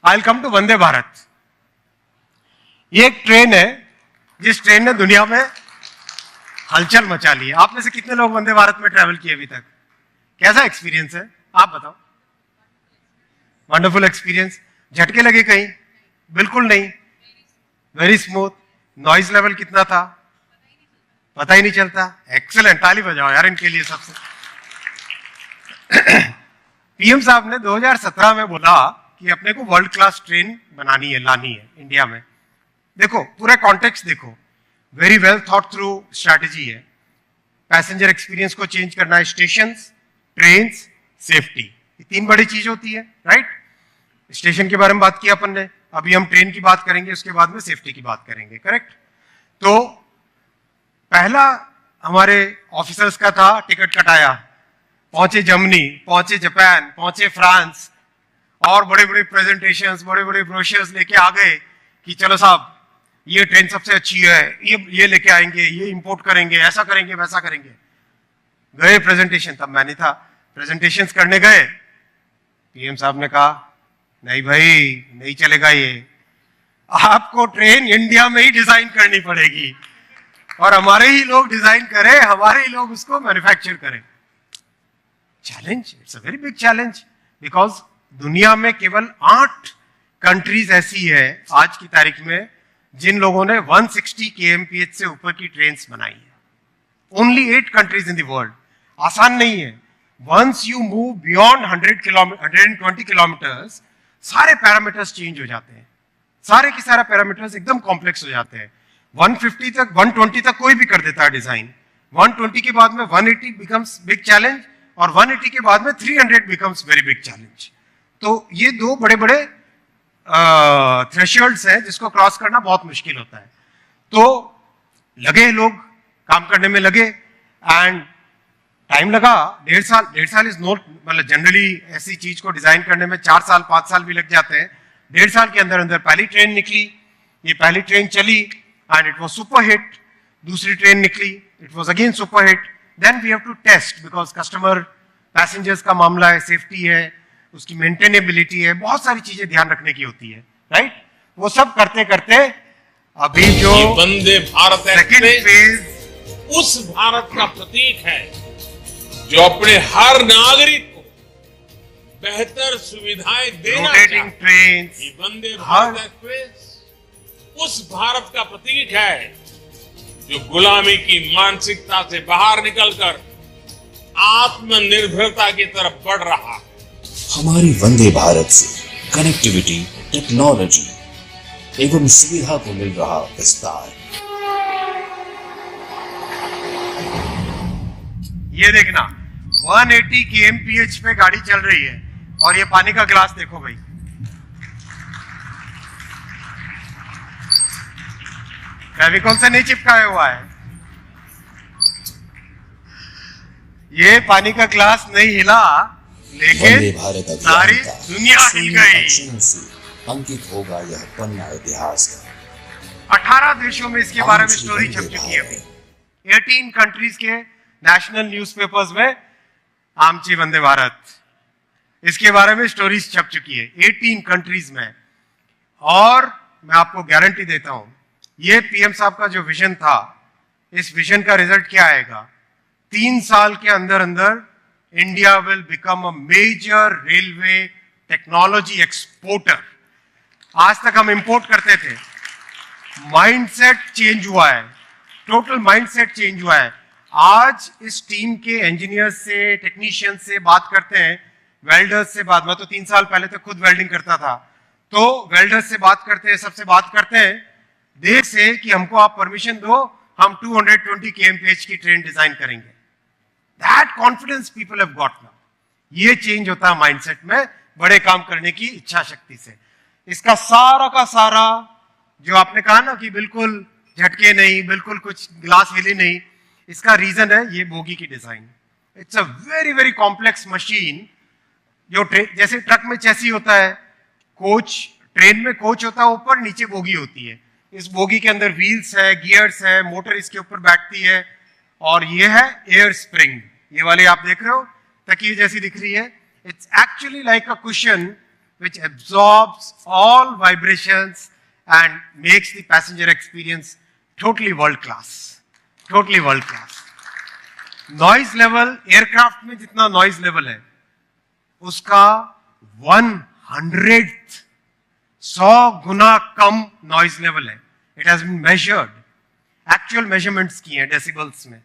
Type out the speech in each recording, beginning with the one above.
I come to Vande Bharat. ये एक train है जिस ट्रेन ने दुनिया में हलचल मचा ली है। आप में से कितने लोग वंदे भारत में ट्रैवल किए अभी तक? कैसा एक्सपीरियंस है, आप बताओ। Wonderful experience. झटके लगे कहीं? बिल्कुल नहीं, वेरी स्मूथ। नॉइज लेवल कितना था? पता ही नहीं चलता। एक्सीलेंट, ताली बजाओ यार इनके लिए सबसे। पीएम साहब ने 2017 में बोला कि अपने को वर्ल्ड क्लास ट्रेन बनानी है, लानी है इंडिया में। देखो पूरा कॉन्टेक्स्ट देखो, very well thought through strategy है। पैसेंजर एक्सपीरियंस को चेंज करना है, स्टेशंस, ट्रेन्स, सेफ्टी, ये तीन बड़ी चीज होती है, राइट। स्टेशन के बारे में बात किया अपन ने, अभी हम ट्रेन की बात करेंगे, उसके बाद में सेफ्टी की बात करेंगे, करेक्ट। तो पहला हमारे ऑफिसर्स का था, टिकट कटाया, पहुंचे जर्मनी, पहुंचे जापान, पहुंचे फ्रांस, और बड़े बड़े प्रेजेंटेशंस, बड़े बड़े ब्रोशर्स लेके आ गए कि चलो साहब ये ट्रेन सबसे अच्छी है, ये लेके आएंगे, ये इंपोर्ट करेंगे, ऐसा करेंगे, वैसा करेंगे। गए प्रेजेंटेशन, तब मैं नहीं था, प्रेजेंटेशंस करने गए। पीएम साहब ने कहा नहीं भाई नहीं चलेगा, ये आपको ट्रेन इंडिया में ही डिजाइन करनी पड़ेगी और हमारे ही लोग डिजाइन करें, हमारे ही लोग उसको मैन्युफैक्चर करें। Challenge, it's a very big challenge, because दुनिया में केवल 8 कंट्रीज ऐसी है आज की तारीख में जिन लोगों ने 160 kmph से ऊपर की ट्रेन्स बनाई है। Only 8 countries in the world. आसान नहीं है। Once you move beyond 120 kilometres, सारे पैरामीटर्स चेंज हो जाते हैं, सारे के सारे पैरामीटर्स एकदम कॉम्प्लेक्स हो जाते हैं। 150 तक, 120 तक कोई भी कर देता है डिजाइन, 120 के बाद में 180 बिकम्स बिग चैलेंज, और 180 के बाद में 300 बिकम्स वेरी बिग चैलेंज। तो ये दो बड़े बड़े थ्रेशोल्ड्स हैं जिसको क्रॉस करना बहुत मुश्किल होता है। तो लगे लोग काम करने में, लगे, एंड टाइम लगा 1.5 साल। 1.5 साल इज नॉट, मतलब जनरली ऐसी चीज को डिजाइन करने में 4 साल 5 साल भी लग जाते हैं। 1.5 साल के अंदर अंदर पहली ट्रेन निकली, ये पहली ट्रेन चली and it was super hit. दूसरी ट्रेन निकली, it was again super hit. Then we have to test, because customer passengers का मामला है, सेफ्टी है, उसकी मेंटेनेबिलिटी है, बहुत सारी चीजें ध्यान रखने की होती है, राइट। वो सब करते करते अभी जो वंदे भारत सेकंड फेज, उस भारत का प्रतीक है जो अपने हर नागरिक को बेहतर सुविधाएं देना चाहता है। ट्रेन्स, ये वंदे भारत एक्सप्रेस उस भारत का प्रतीक है जो गुलामी की मानसिकता से बाहर निकलकर आत्मनिर्भरता की तरफ बढ़ रहा है। हमारी वंदे भारत से कनेक्टिविटी, टेक्नोलॉजी एवं सुविधा को मिल रहा विस्तार। ये देखना 180 kmph पे गाड़ी चल रही है, और ये पानी का गिलास देखो भाई, फेविकोल से नहीं चिपकाया हुआ है। ये पानी का गिलास नहीं हिला, लेकिन सारी दुनिया हिल गई। अंकित होगा यह पन्ना इतिहास का। 18 देशों में इसके बारे में स्टोरी छप चुकी है अभी। 18 कंट्रीज के नेशनल न्यूज़पेपर्स में आमची वंदे भारत, इसके बारे में स्टोरीज छप चुकी है 18 कंट्रीज में। और मैं आपको गारंटी देता हूं, ये पीएम साहब का जो विजन था, इस विजन का रिजल्ट क्या आएगा? 3 साल के अंदर अंदर India will become a major railway technology exporter. आज तक हम इंपोर्ट करते थे। माइंडसेट चेंज हुआ है, टोटल माइंडसेट चेंज हुआ है। आज इस टीम के इंजीनियर्स से, टेक्नीशियंस से बात करते हैं, वेल्डर्स से बात, मैं तो 3 साल पहले तक खुद वेल्डिंग करता था, तो वेल्डर्स से बात करते हैं, सबसे बात करते हैं देश से कि हमको आप परमिशन दो, हम 220 kmph की ट्रेन डिजाइन करेंगे। That confidence people have got now. ये चेंज होता है माइंडसेट में, बड़े काम करने की इच्छा शक्ति से। इसका सारा का सारा जो आपने कहा ना कि बिल्कुल झटके नहीं, बिल्कुल कुछ ग्लास हिली नहीं, इसका रीजन है ये बोगी की design. It's a very very complex machine. जो जैसे ट्रक में चैसी होता है, कोच, ट्रेन में कोच होता है, ऊपर नीचे बोगी होती है। इस बोगी के अंदर व्हील्स है, गियर्स है, मोटर इसके ऊपर बैठती है, और ये है एयर स्प्रिंग। ये वाले आप देख रहे हो, तकिए जैसी दिख रही है। It's actually like a cushion which absorbs all vibrations and makes the passenger experience totally world class. Totally world class. Noise level, aircraft में जितना noise level है, उसका 100th 100 गुना कम noise level है. It has been measured. Actual measurements किए हैं decibels में.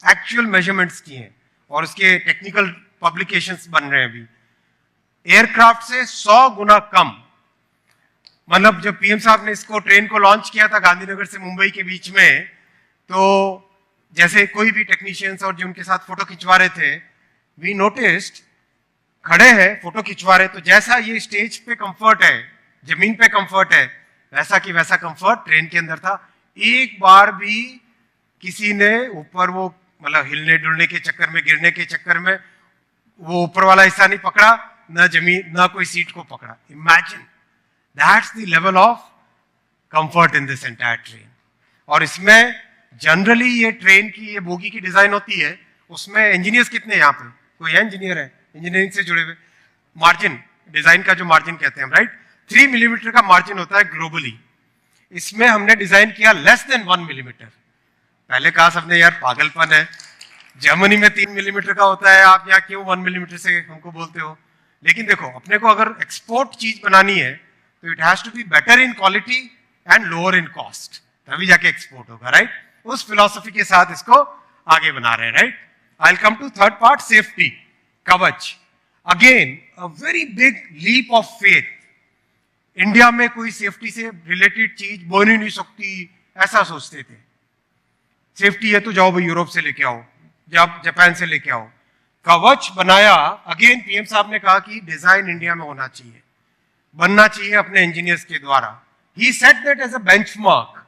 Actual measurements किए हैं. और उसके technical publications बन रहे हैं अभी. एयरक्राफ्ट से 100 गुना कम. मतलब जब पीएम साहब ने इसको ट्रेन को लॉन्च किया था गांधीनगर से मुंबई के बीच में, तो जैसे कोई भी टेक्नीशियंस और जो उनके साथ फोटो खिंचवा रहे थे, वी नोटिस्ड, खड़े हैं फोटो खिंचवा रहे, तो जैसा ये स्टेज पे कंफर्ट है, जमीन पे कंफर्ट है, वैसा की वैसा कंफर्ट ट्रेन के अंदर था. एक बार भी किसी ने ऊपर वो मतलब हिलने डुलने के चक्कर में, गिरने के चक्कर में वो ऊपर वाला हिस्सा नहीं पकड़ा, ना जमीन ना कोई सीट को पकड़ा. Imagine that's the level of comfort in this entire train. और इसमें जनरली ये ट्रेन की ये बोगी की डिजाइन होती है, उसमें इंजीनियर्स कितने यहाँ पे, कोई है इंजीनियर है इंजीनियरिंग से जुड़े हुए? मार्जिन, डिजाइन का जो मार्जिन कहते हैं, राइट, 3 मिलीमीटर का मार्जिन होता है ग्लोबली. इसमें हमने डिजाइन किया लेस देन 1 मिलीमीटर. पहले कहा सबने यार पागलपन है, जर्मनी में 3 मिलीमीटर का होता है, आप यहाँ क्यों 1 मिलीमीटर से हमको बोलते हो? लेकिन देखो, अपने को अगर एक्सपोर्ट चीज बनानी है तो it has to be better in quality and lower in cost, तभी जाके एक्सपोर्ट होगा, राइट. उस फिलॉसफी के साथ इसको आगे बना रहे हैं, right. I will come to third part, safety, Kavach. Again a very big leap of faith. India में कोई सेफ्टी से रिलेटेड चीज बन ही नहीं सकती, ऐसा सोचते थे. सेफ्टी है तो जाओ भाई यूरोप से लेके आओ, जापान से लेके आओ. कवच बनाया, अगेन पीएम साहब ने कहा कि डिजाइन इंडिया में होना चाहिए, बनना चाहिए अपने इंजीनियर्स के द्वारा. He set that as a benchmark.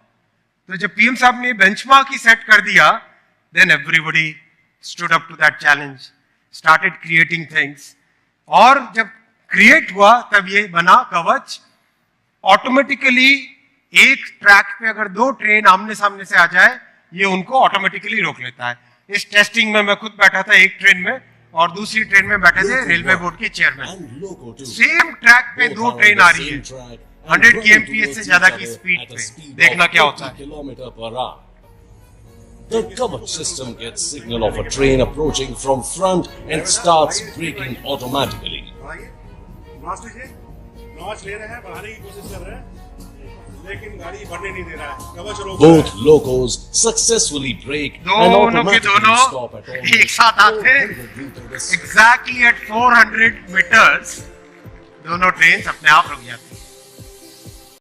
तो जब पीएम साहब ने बेंचमार्क ही सेट कर दिया, then everybody stood up to that challenge, started creating things. और जब क्रिएट हुआ तब ये बना कवच. ऑटोमेटिकली एक ट्रैक पे अगर 2 ट्रेन आमने सामने से आ जाए, ये उनको ऑटोमेटिकली रोक लेता है. इस टेस्टिंग में मैं खुद बैठा था एक ट्रेन में, और दूसरी ट्रेन में बैठे थे रेलवे बोर्ड के चेयरमैन. सेम ट्रैक पे 2 ट्रेन आ रही है, 100 kmph से ज्यादा की स्पीड पे. देखना क्या होता है. The Kavach system gets signal of a train approaching from front and starts braking automatically. Both locos successfully brake and automatically stop at almost एक साथ आते exactly at 400 meters. दोनों ट्रेन अपने आप रुक जाती.